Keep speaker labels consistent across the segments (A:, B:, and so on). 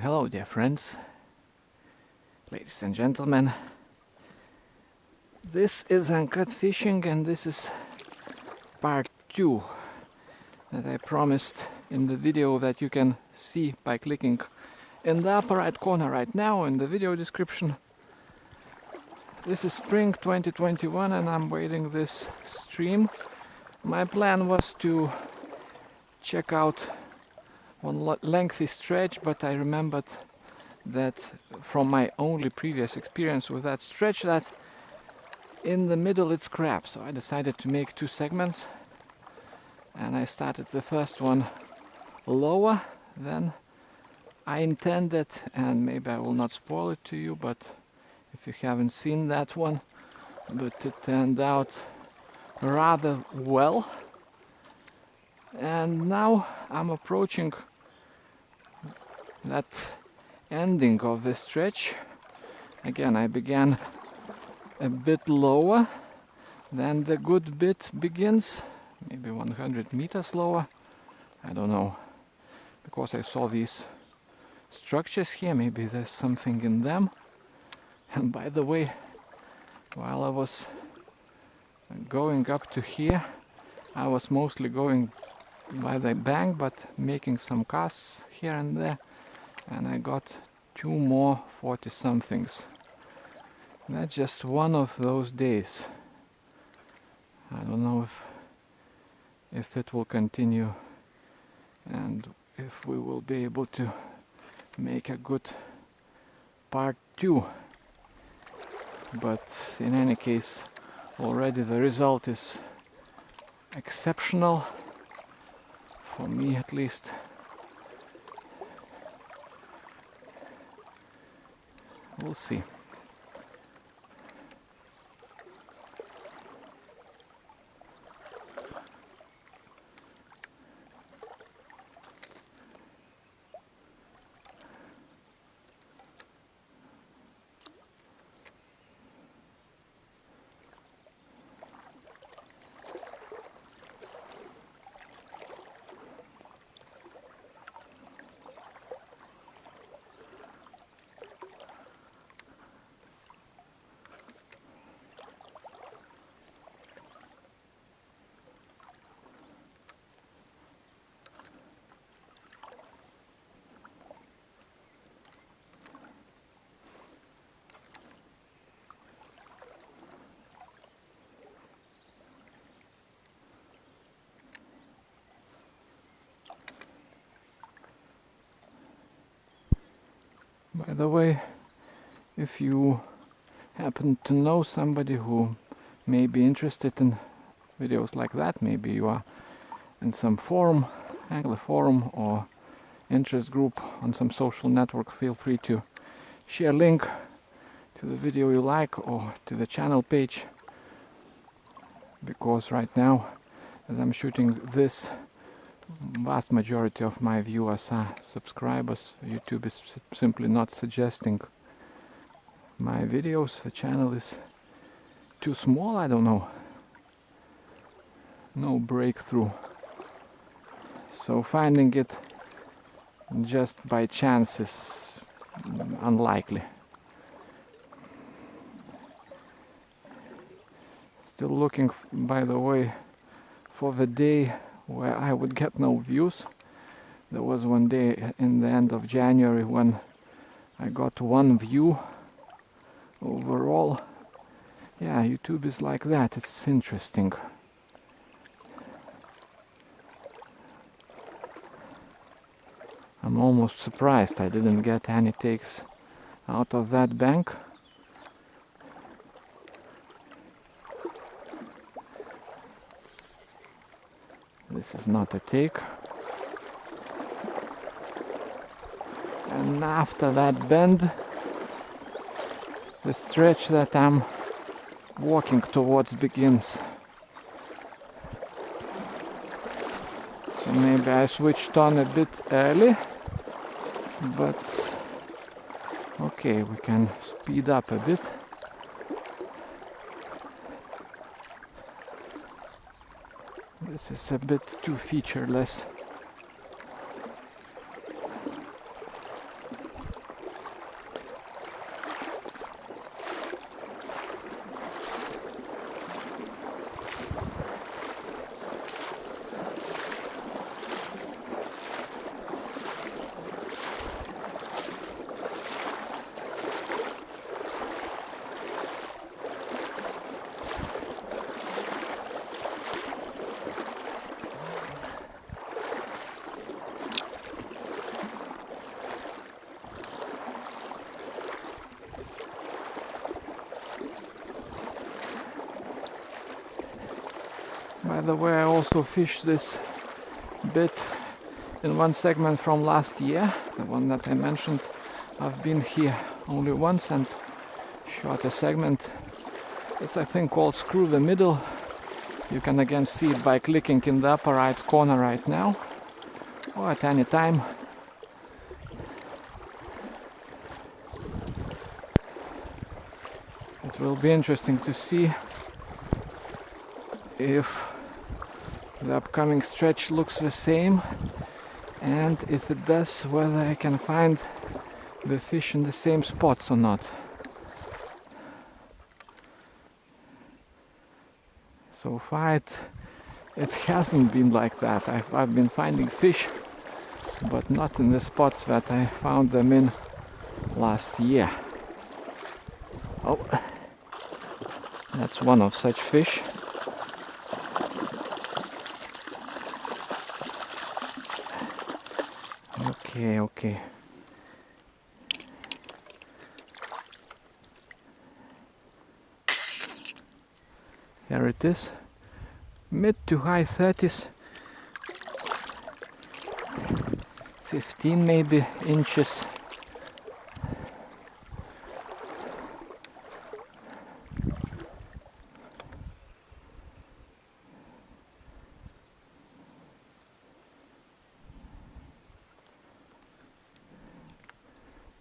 A: Hello dear friends, ladies and gentlemen. This is Uncut Fishing and this is part 2 that I promised in the video that you can see by clicking in the upper right corner right now in the video description. This is spring 2021 and I'm wading this stream. My plan was to check out one lengthy stretch, but I remembered that from my only previous experience with that stretch that in the middle it's crap, so I decided to make 2 segments and I started the first one lower than I intended, and maybe I will not spoil it to you, but if you haven't seen that one, but it turned out rather well. And now I'm approaching that ending of the stretch. Again, I began a bit lower, then the good bit begins, maybe 100 meters lower, I don't know, because I saw these structures here, maybe there's something in them. And by the way, while I was going up to here, I was mostly going by the bank, but making some casts here and there, and I got 2 more 40-somethings. That's just one of those days. I don't know if it will continue and if we will be able to make a good part 2. But in any case, already the result is exceptional, for me at least. We'll see. By the way, if you happen to know somebody who may be interested in videos like that, maybe you are in some forum, angler forum or interest group on some social network, feel free to share a link to the video you like or to the channel page, because right now, as I'm shooting this, vast majority of my viewers are subscribers. YouTube is simply not suggesting my videos. The channel is too small, I don't know. No breakthrough. So finding it just by chance is unlikely. Still looking, by the way, for the day where I would get no views. There was one day in the end of January when I got 1 view overall. Yeah, YouTube is like that, it's interesting. I'm almost surprised I didn't get any takes out of that bank. This is not a take. And after that bend, the stretch that I'm walking towards begins. So maybe I switched on a bit early, but okay, we can speed up a bit. This is a bit too featureless. By the way, I also fished this bit in one segment from last year, the one that I mentioned. I've been here only once and shot a segment. It's I think called Screw the Middle. You can again see it by clicking in the upper right corner right now, or at any time. It will be interesting to see if the upcoming stretch looks the same, and if it does, whether I can find the fish in the same spots or not. So far it hasn't been like that. I've been finding fish, but not in the spots that I found them in last year. Oh, that's one of such fish. Okay. Here it is. Mid to high 30s. 15 maybe inches.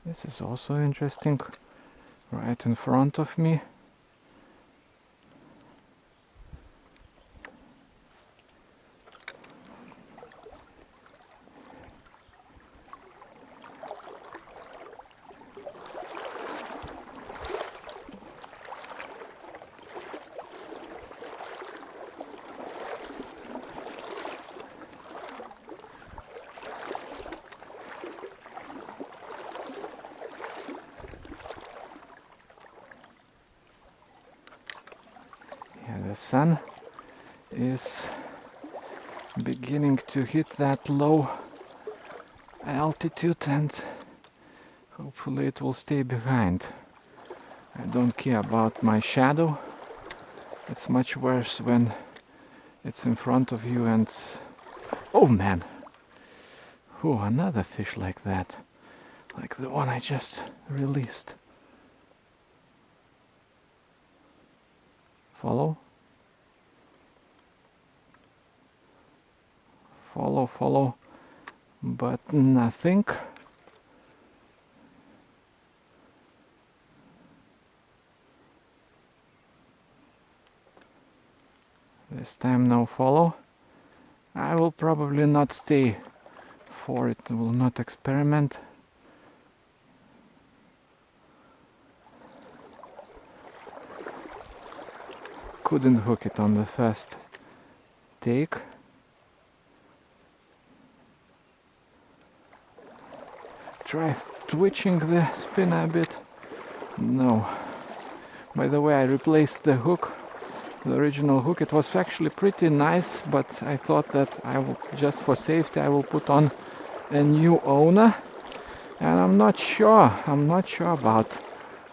A: This is also interesting, right in front of me. The sun is beginning to hit that low altitude, and hopefully it will stay behind. I don't care about my shadow. It's much worse when it's in front of you and... Oh man! Oh, another fish like that. Like the one I just released. Follow. Follow, but nothing. This time no follow. I will probably not stay for it, will not experiment. Couldn't hook it on the first take. Try twitching the spinner a bit. No. By the way, I replaced the hook, the original hook. It was actually pretty nice, but I thought that I will, just for safety, I will put on a new owner. And I'm not sure about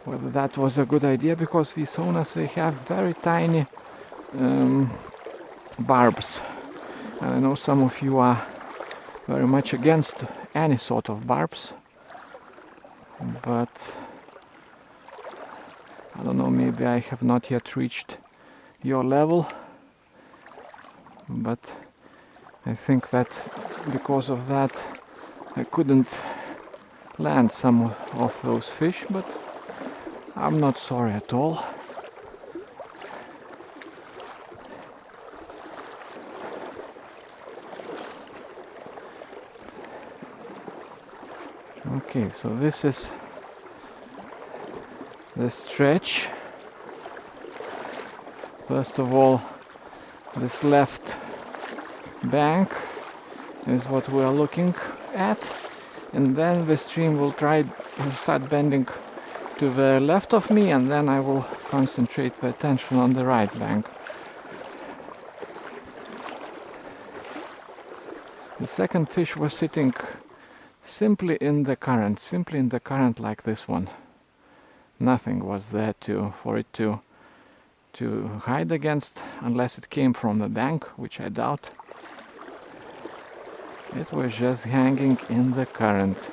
A: whether that was a good idea, because these owners, they have very tiny barbs. And I know some of you are very much against any sort of barbs. But I don't know, maybe I have not yet reached your level, but I think that because of that I couldn't land some of those fish, but I'm not sorry at all. Okay, so this is the stretch. First of all, this left bank is what we are looking at, and then the stream will start bending to the left of me, and then I will concentrate the attention on the right bank. The second fish was sitting simply in the current like this one. Nothing was there for it to to hide against, unless it came from the bank, which I doubt. It was just hanging in the current.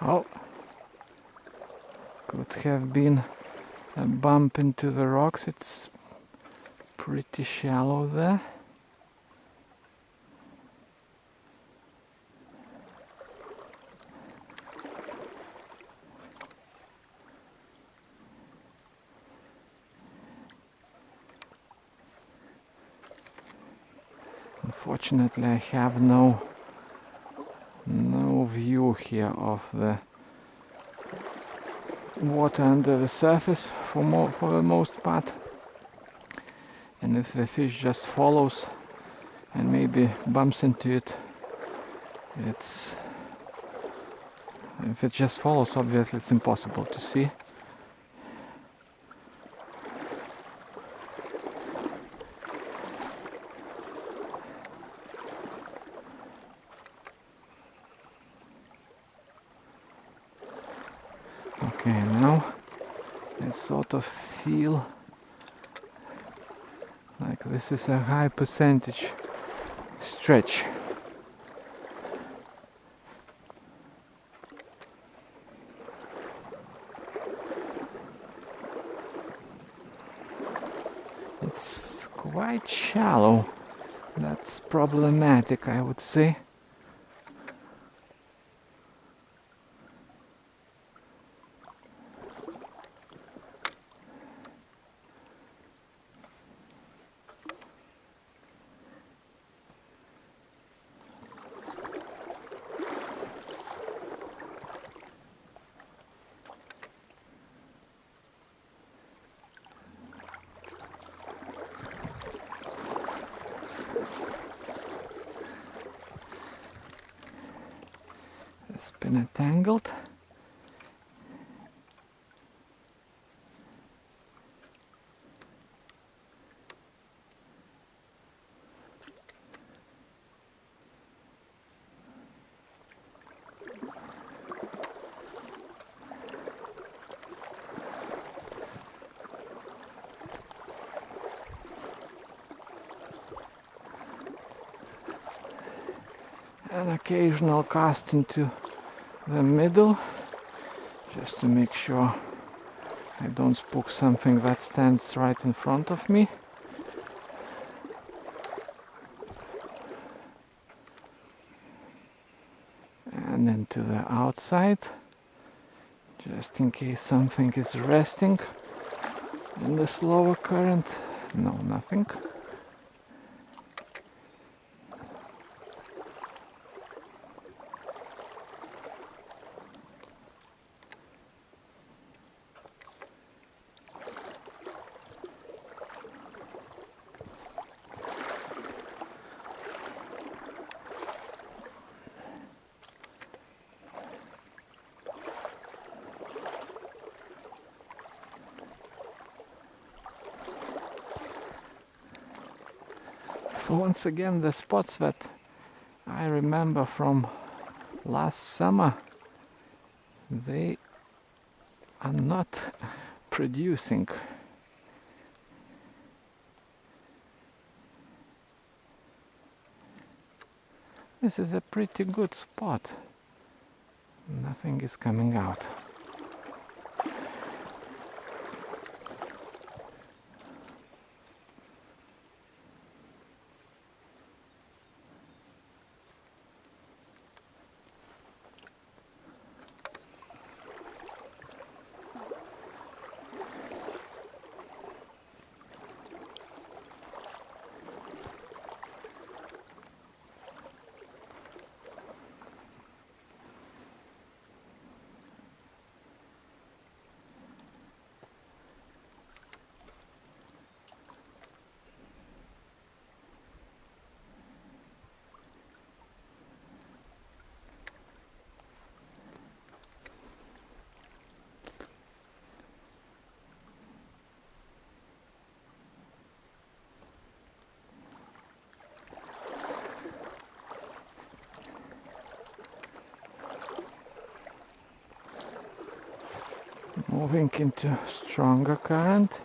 A: Oh, could have been a bump into the rocks. It's pretty shallow there. Unfortunately, I have no view here of the water under the surface for the most part, and if the fish just follows and maybe bumps into it, if it just follows, obviously it's impossible to see. Okay, now I sort of feel like this is a high percentage stretch. It's quite shallow. That's problematic, I would say. It's been entangled. An occasional cast into the middle, just to make sure I don't spook something that stands right in front of me. And into the outside, just in case something is resting in the slower current. No, nothing. So once again, the spots that I remember from last summer they are not producing. This is a pretty good spot. Nothing is coming out. Moving into stronger current.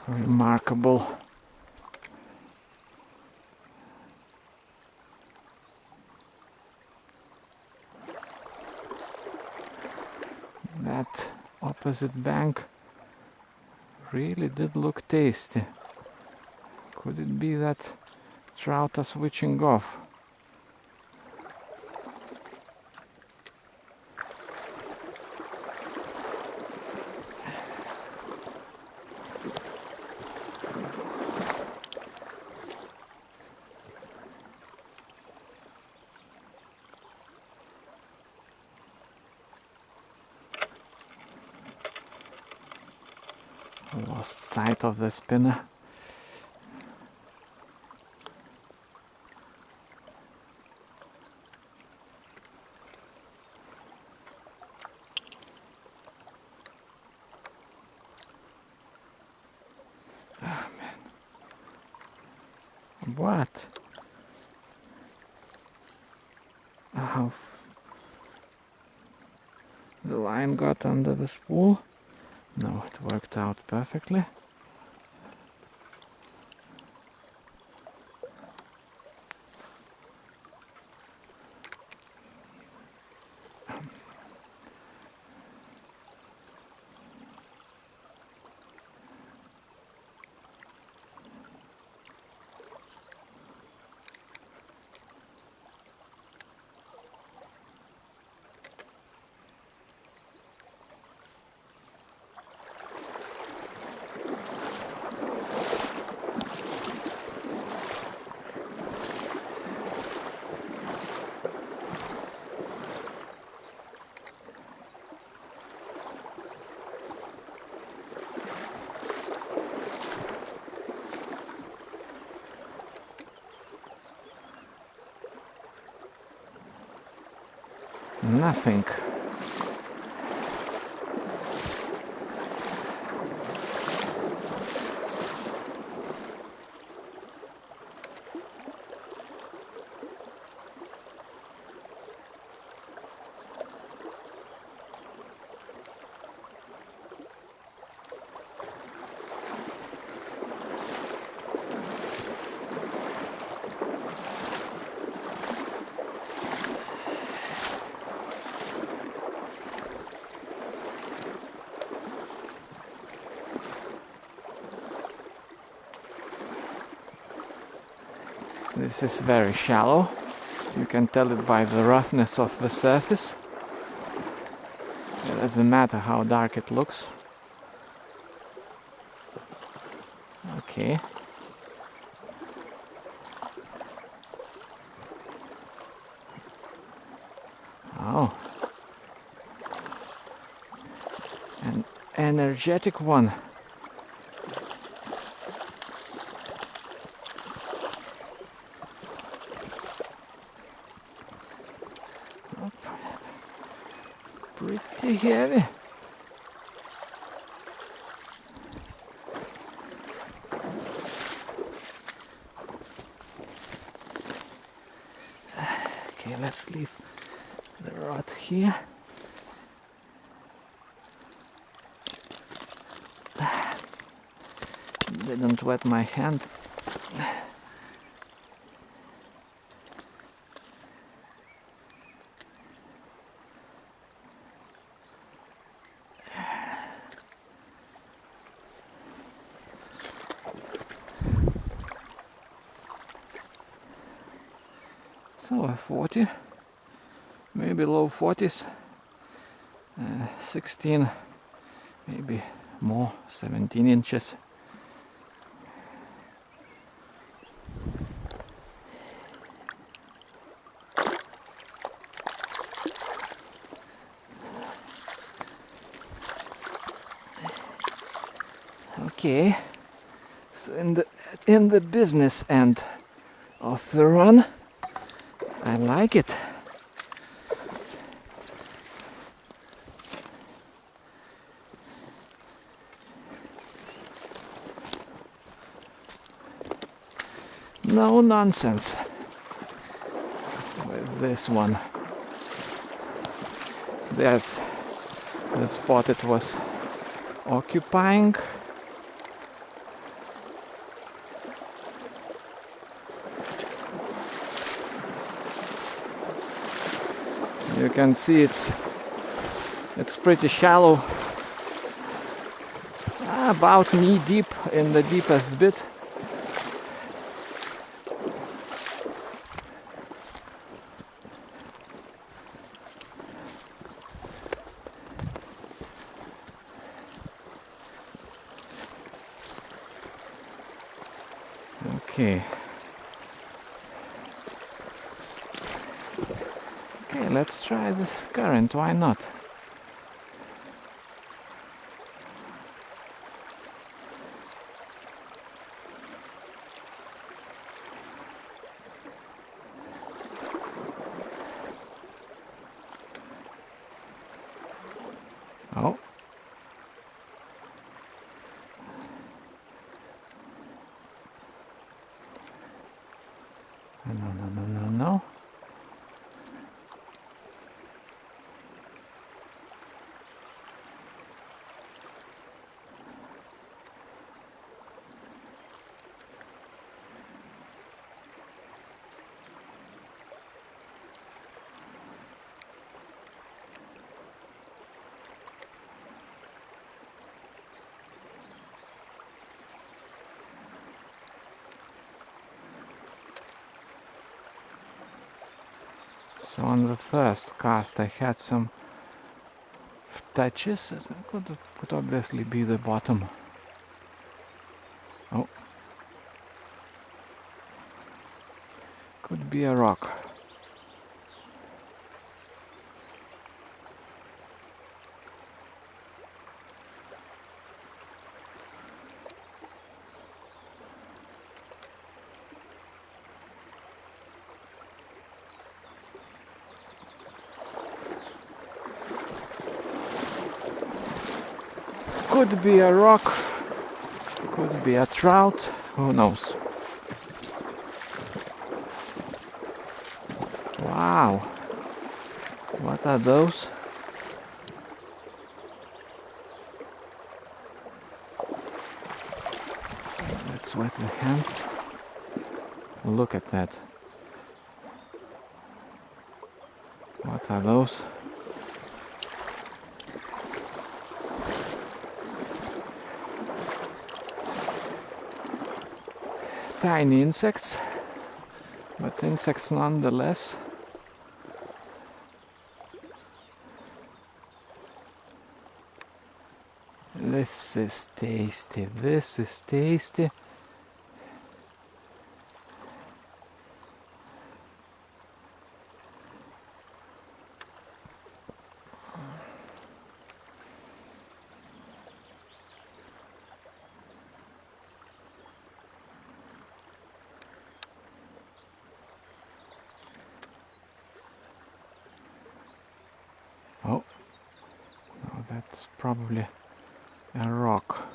A: Remarkable. That opposite bank really did look tasty. Could it be that trout are switching off? Lost sight of the spinner. Ah, man. What? Oh, the line got under the spool. No, it worked out perfectly. Nothing. This is very shallow. You can tell it by the roughness of the surface. There Doesn't matter how dark it looks. Okay. Oh. An energetic one. Oh, pretty heavy. Okay, let's leave the rod here. Didn't wet my hand. So a 40, maybe low 40s, 16, maybe more, 17 inches. Okay, so in the business end of the run, I like it. No nonsense with this one. There's the spot it was occupying. You can see it's pretty shallow, about knee deep in the deepest bit. Okay. Okay, let's try this current, why not? Oh. No. So on the first cast I had some touches. It could obviously be the bottom. Oh, could be a rock. Could be a rock, could be a trout, who knows. Wow, what are those? Let's wet the hand. Look at that. What are those? Tiny insects, but insects nonetheless. This is tasty. This is tasty. Oh, no, that's probably a rock.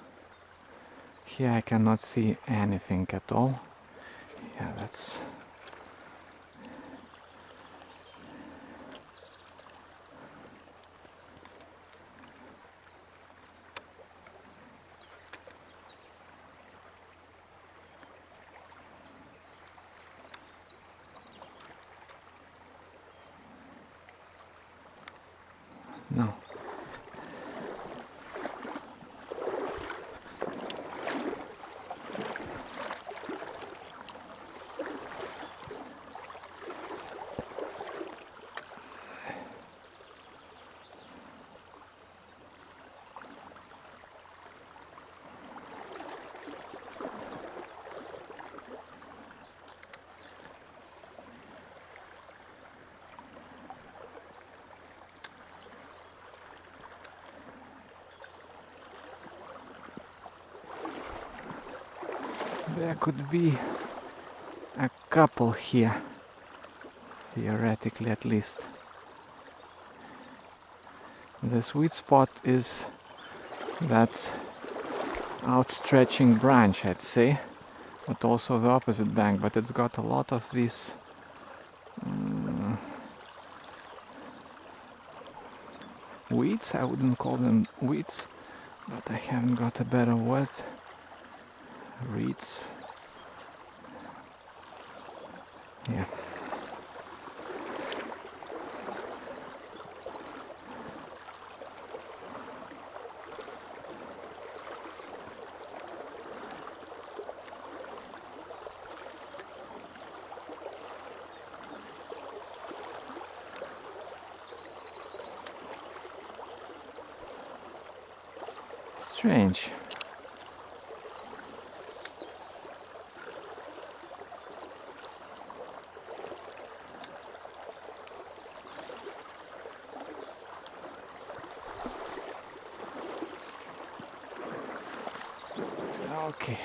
A: Here I cannot see anything at all. Yeah, that's... No. There could be a couple here, theoretically at least. The sweet spot is that outstretching branch, I'd say, but also the opposite bank, but it's got a lot of these weeds. I wouldn't call them weeds, but I haven't got a better word. Reeds. Yeah. Strange. Okay.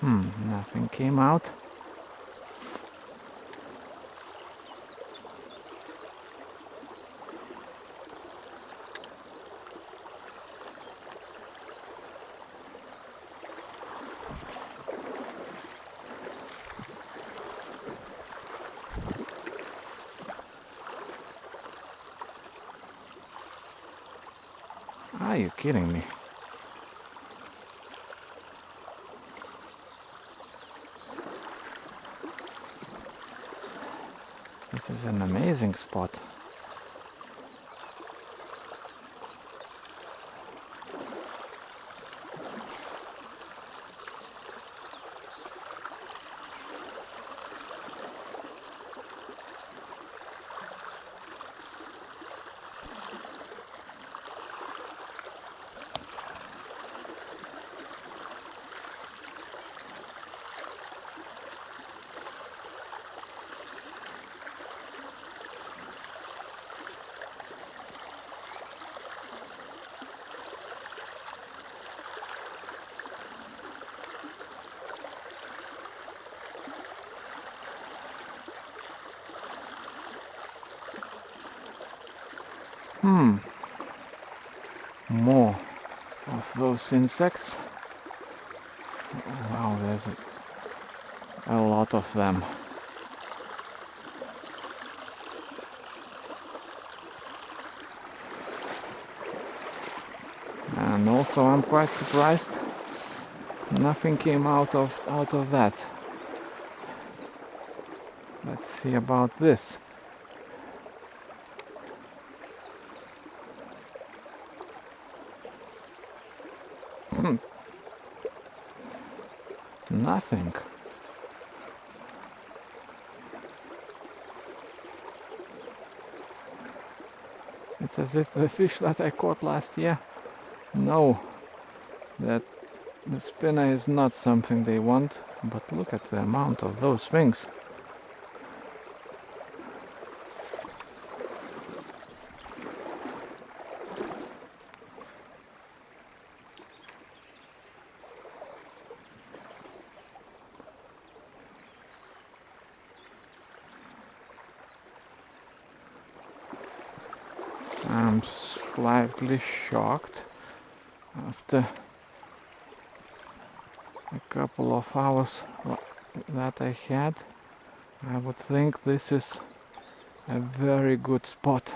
A: Nothing came out. Are you kidding me? This is an amazing spot. More of those insects. Wow, there's a lot of them. And also I'm quite surprised nothing came out of that. Let's see about this. Nothing. It's as if the fish that I caught last year know that the spinner is not something they want, but look at the amount of those things. I'm slightly shocked after a couple of hours that I had. I would think this is a very good spot.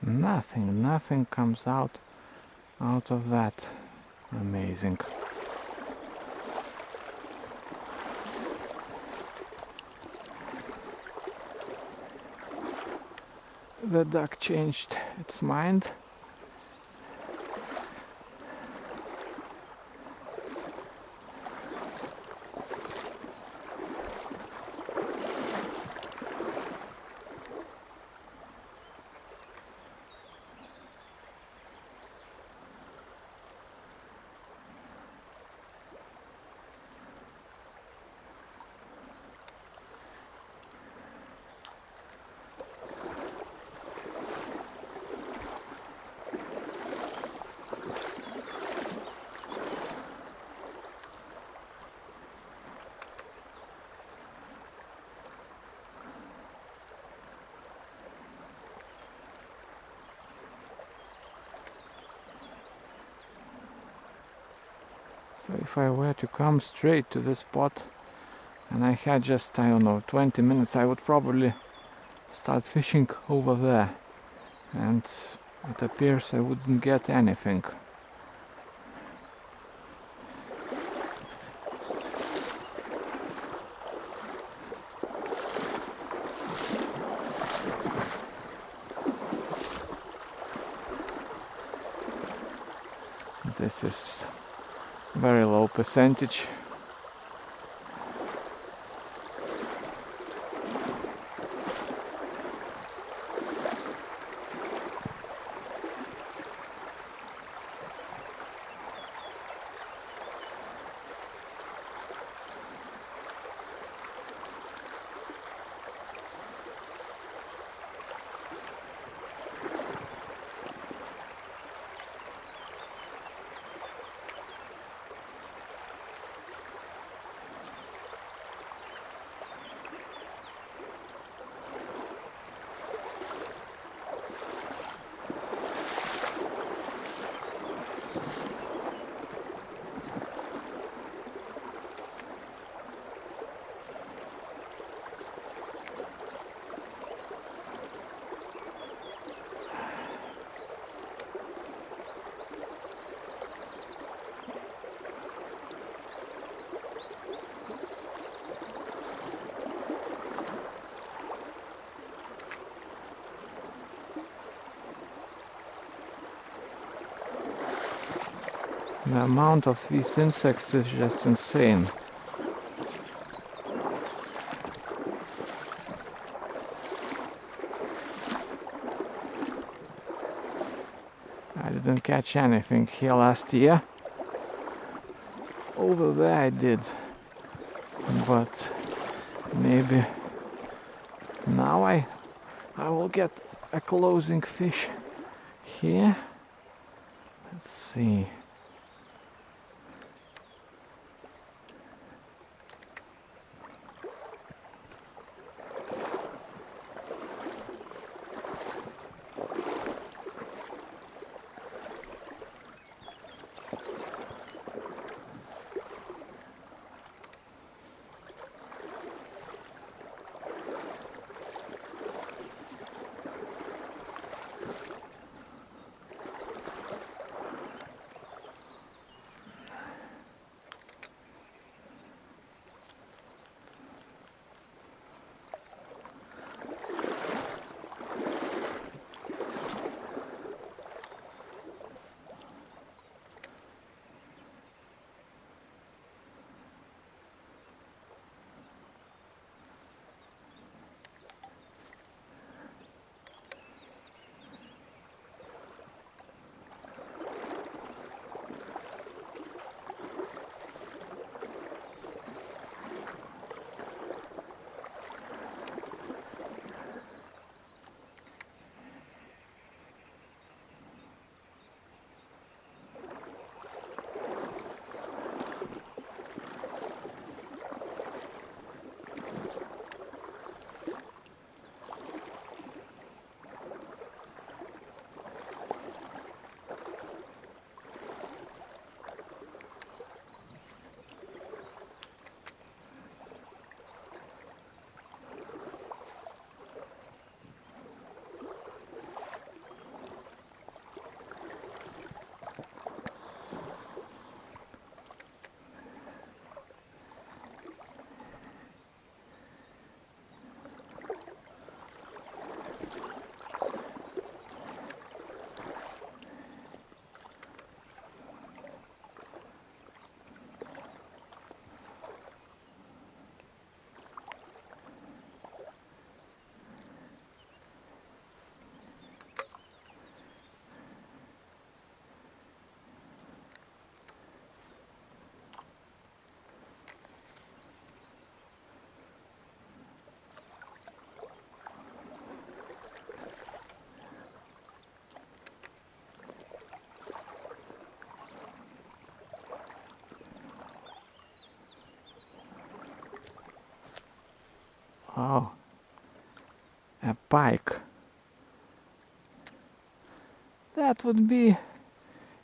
A: Nothing comes out of that. Amazing. The duck changed its mind. So if I were to come straight to the spot and I had just, I don't know, 20 minutes, I would probably start fishing over there, and it appears I wouldn't get anything. This is very low percentage. The amount of these insects is just insane. didn't catch anything here last year. Over there I did, but maybe now I will get a closing fish here. Let's see. Oh, a pike. That would be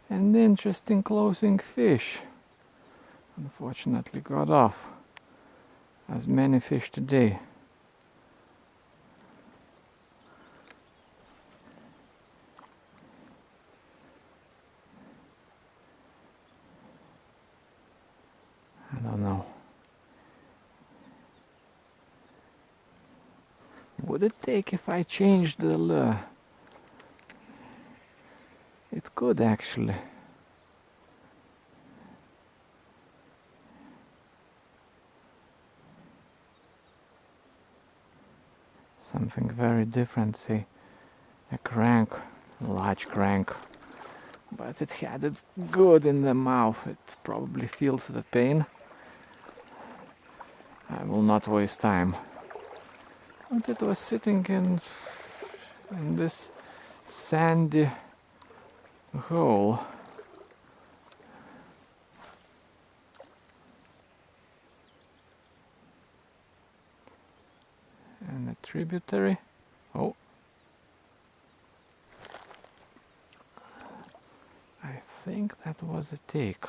A: an interesting closing fish. Unfortunately got off, as many fish today. I don't know. Would it take if I changed the lure? It could actually. Something very different, say a crank, a large crank. But it had it good in the mouth, it probably feels the pain. I will not waste time. But it was sitting in this sandy hole. And a tributary. Oh. I think that was a take.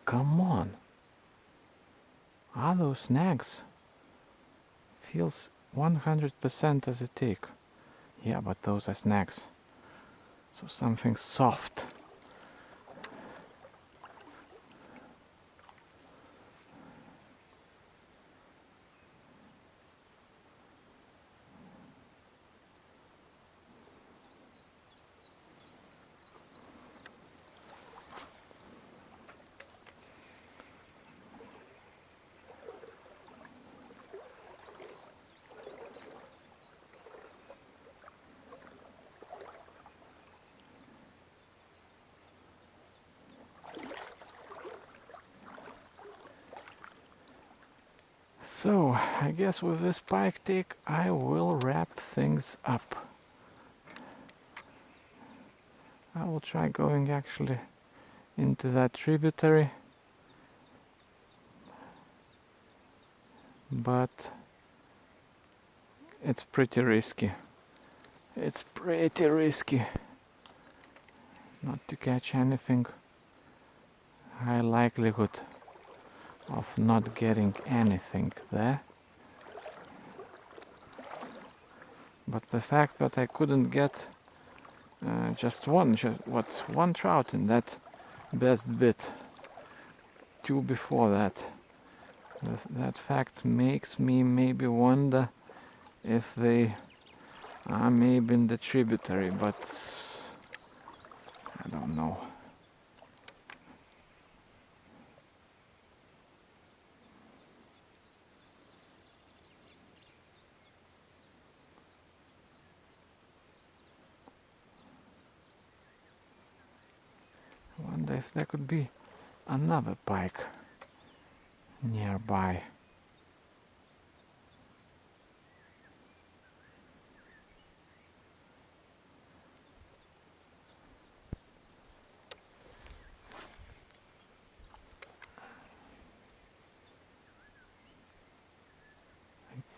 A: Come on. Are those snags? Feels 100% as a take. Yeah, but those are snags. So something soft. So I guess with this pike take I will wrap things up. I will try going actually into that tributary, but it's pretty risky. It's pretty risky not to catch anything. High likelihood of not getting anything there. But the fact that I couldn't get just one trout in that best bit, two before that, that fact makes me maybe wonder if they are maybe in the tributary, but I don't know. I wonder if there could be another pike nearby.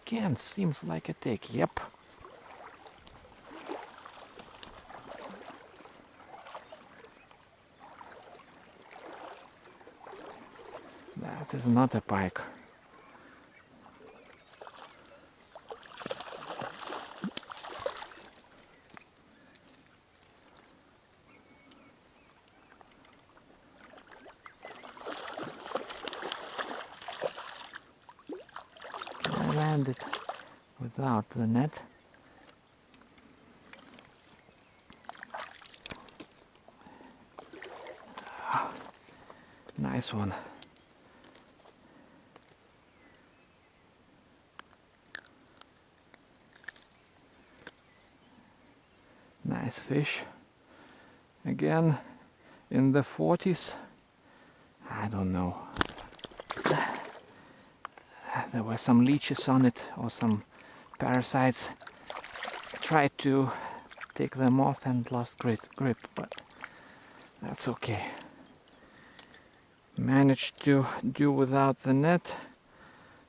A: Again, seems like a take. Yep. That is not a pike. I landed without the net. Nice one. Nice fish. Again in the 40s. I don't know. There were some leeches on it or some parasites. I tried to take them off and lost great grip, but that's okay. Managed to do without the net.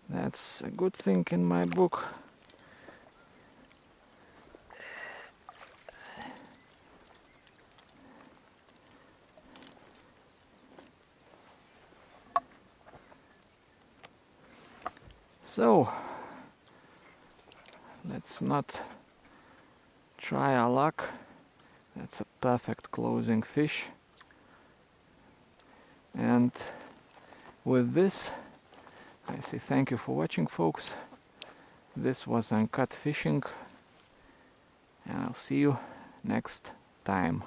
A: That's a good thing in my book. So, let's not try our luck. That's a perfect closing fish. And with this, I say thank you for watching, folks. This was Uncut Fishing, and I'll see you next time.